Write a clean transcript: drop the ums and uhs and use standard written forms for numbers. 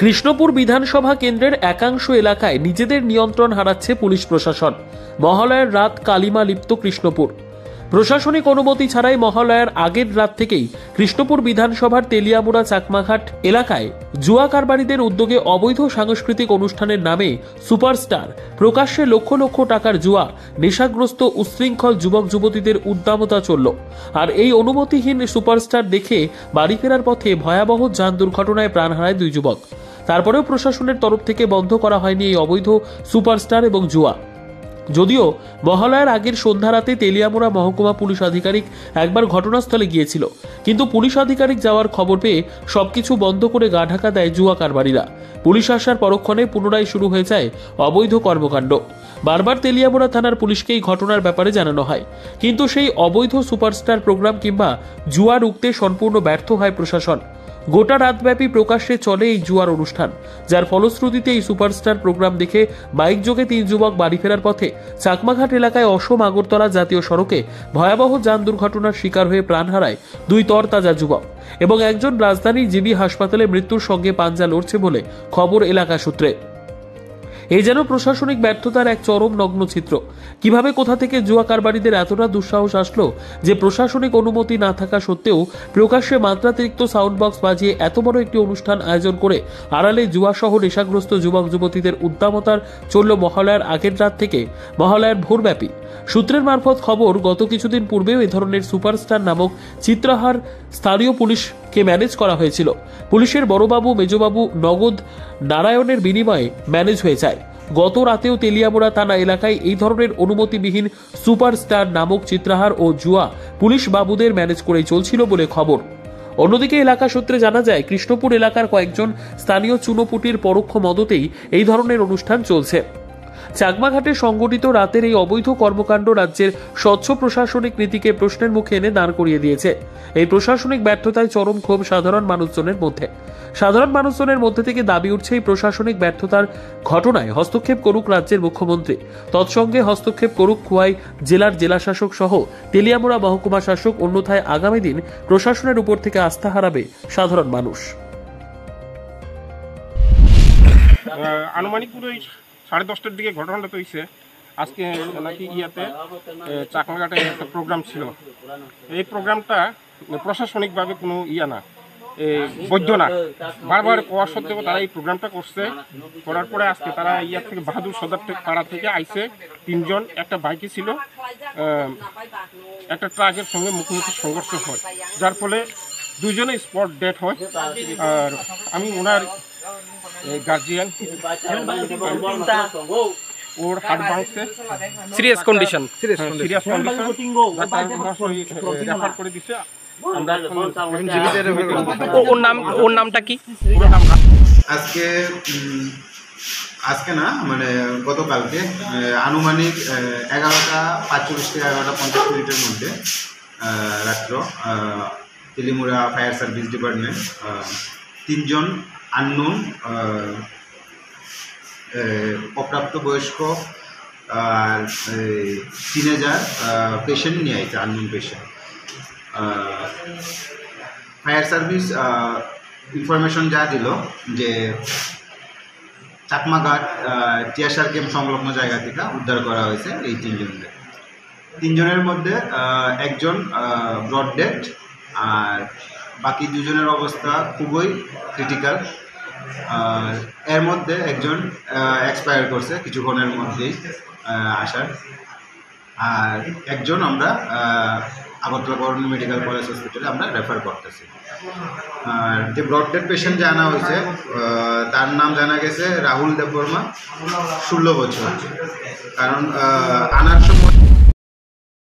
কৃষ্ণপুর বিধানসভা কেন্দ্রের একাংশ এলাকায় নিজেদের নিয়ন্ত্রণ হারাচ্ছে পুলিশ প্রশাসন। মহালয়ার রাত কালিমা লিপ্ত কৃষ্ণপুর। প্রশাসনিক অনুমতি ছাড়াই মহালয়ার আগের রাত থেকেই কৃষ্ণপুর বিধানসভার তেলিয়ামুড়া চাকমাঘাট এলাকায় জুয়া কারবারিদের উদ্যোগে অবৈধ সাংস্কৃতিক অনুষ্ঠানের নামে সুপারস্টার প্রকাশ্যে লক্ষ লক্ষ টাকার জুয়া নেশাগ্রস্ত উচ্ছৃঙ্খল যুবক যুবতীদের উদ্দামতা চলল। আর এই অনুমতিহীন সুপারস্টার দেখে বাড়ি ফেরার পথে ভয়াবহ যান দুর্ঘটনায় প্রাণ হারায় দুই যুবক। তারপরেও প্রশাসনের তরফ থেকে বন্ধ করা হয়নি এই অবৈধ সুপারস্টার এবং জুয়া। যদিও মহালয়ার আগের সন্ধ্যা রাতে তেলিয়ামুড়া মহকুমা পুলিশ আধিকারিক একবার ঘটনাস্থলে গিয়েছিল, কিন্তু পুলিশ আধিকারিক যাওয়ার খবর পেয়ে সবকিছু বন্ধ করে গা ঢাকা দেয় জুয়া কারবারিরা। পুলিশ আসার পরক্ষণে পুনরায় শুরু হয়ে যায় অবৈধ কর্মকাণ্ড। বারবার তেলিয়ামুড়া থানার পুলিশকে এই ঘটনার ব্যাপারে জানানো হয়, কিন্তু সেই অবৈধ সুপারস্টার প্রোগ্রাম কিংবা জুয়া রুখতে সম্পূর্ণ ব্যর্থ হয় প্রশাসন। গোটা রাতব্যাপী প্রকাশ্যে চলে এই জুয়ার অনুষ্ঠান, যার ফলশ্রুতিতে এই সুপারস্টার প্রোগ্রাম দেখে বাইক যোগে 3 যুবক বাড়ি ফেরার পথে চাকমাঘাট এলাকায় অসম আগরতলা জাতীয় সড়কে ভয়াবহ যান দুর্ঘটনার শিকার হয়ে প্রাণ হারায় 2 তরতাজা যুবক এবং একজন রাজধানীর জিবি হাসপাতালে মৃত্যুর সঙ্গে পাঞ্জা লড়ছে বলে খবর এলাকা সূত্রে। এই যেন প্রশাসনিক ব্যর্থতার এক চরম নগ্ন চিত্র। কিভাবে কোথা থেকে জুয়া কারবারিদের এতটা দুঃসাহস আসলো যে প্রশাসনিক অনুমতি না থাকা সত্ত্বেও প্রকাশ্যে মাত্রাতিরিক্ত সাউন্ড বক্স বাজিয়ে এত বড় একটি অনুষ্ঠান আয়োজন করে আড়ালে জুয়া সহ নেশাগ্রস্ত যুবক যুবতীদের উদ্দামতার চলল মহালয়ার আগের রাত থেকে মহালয়ার ভোরব্যাপী। সূত্রের মারফত খবর, গত কিছুদিন পূর্বেও এ ধরনের সুপারস্টার নামক চিত্রাহার স্থানীয় পুলিশকে ম্যানেজ করা হয়েছিল। পুলিশের বড়বাবু মেজবাবু নগদ নারায়ণের বিনিময়ে ম্যানেজ হয়ে যায়। গত রাতেও তেলিয়ামুড়া থানা এলাকায় এই ধরনের অনুমতিবিহীন সুপারস্টার নামক চিত্রাহার ও জুয়া পুলিশ বাবুদের ম্যানেজ করেই চলছিল বলে খবর। অন্যদিকে এলাকা সূত্রে জানা যায়, কৃষ্ণপুর এলাকার কয়েকজন স্থানীয় চুনোপুটির পরোক্ষ মদতেই এই ধরনের অনুষ্ঠান চলছে। চাকমাঘাটে সংগঠিত রাতের এই অবৈধ কর্মকাণ্ড রাজ্যের স্বচ্ছ প্রশাসনিক নীতিকে প্রশ্নের মুখে এনে দাঁড় করিয়ে দিয়েছে। এই প্রশাসনিক ব্যর্থতায় চরম ক্ষোভ সাধারণ মানুষজনের মধ্যে। সাধারণ মানুষজনের মধ্যে থেকে দাবি উঠছে, এই প্রশাসনিক ব্যর্থতার ঘটনায় হস্তক্ষেপ করুক রাজ্যের মুখ্যমন্ত্রী, তৎসঙ্গে হস্তক্ষেপ করুক খোয়াই জেলার জেলাশাসক সহ তেলিয়ামুড়া মহকুমা শাসক, অন্যথায় আগামী দিন প্রশাসনের উপর থেকে আস্থা হারাবে সাধারণ মানুষ। আনুমানিক পুরো 10:30টার দিকে ঘটনাটা তো হয়েছে। আজকে নাকি চাকমাঘাটে একটা প্রোগ্রাম ছিল। এই প্রোগ্রামটা প্রশাসনিকভাবে কোনো না, বৈধ না। বারবার কোয়া সত্ত্বেও তারা এই প্রোগ্রামটা করছে। করার পরে আজকে তারা থেকে বাহাদুর সদর পাড়া থেকে আইসে 3 জন, একটা বাইকে ছিল, একটা ট্রাকের সঙ্গে মুখোমুখি সংঘর্ষ হয়, যার ফলে 2 জনে স্পট ডেথ হয়। আর আমি ওনার গার্জিয়ান, ওর হার্ট ভাঙছে, সিরিয়াস কন্ডিশন রেফার করে দিচ্ছে। ওর নামটা কি? আজকে না, মানে গতকালকে আনুমানিক 11টা 45 থেকে 11টা 50 মিনিটের মধ্যে রাত্র তেলিয়ামুড়া ফায়ার সার্ভিস ডিপার্টমেন্ট 3 জন আননোন অপ্রাপ্তবয়স্ক আর টিনেজার পেশেন্ট নিয়ে আইছে, unknown patient. Fire service information যা দিল যে চাকমাঘাট টিয়াসার ক্যাম্প সংলগ্ন জায়গা থেকে উদ্ধার করা হয়েছে এই 3 জনকে। 3 জনের মধ্যে একজন ব্রড ডেড আর বাকি 2 জনের অবস্থা খুবই ক্রিটিক্যাল। আর এর মধ্যে একজন এক্সপায়ার করছে কিছুক্ষণের মধ্যেই আসার। আর একজন আমরা আগরতলা গভর্নমেন্ট মেডিকেল কলেজ হসপিটালে আমরা রেফার করতেছি। আর যে ব্রড ডেড পেশেন্ট জানা হয়েছে তার নাম জানা গেছে রাহুল দেববর্মা, 16 বছর। কারণ আনার সময়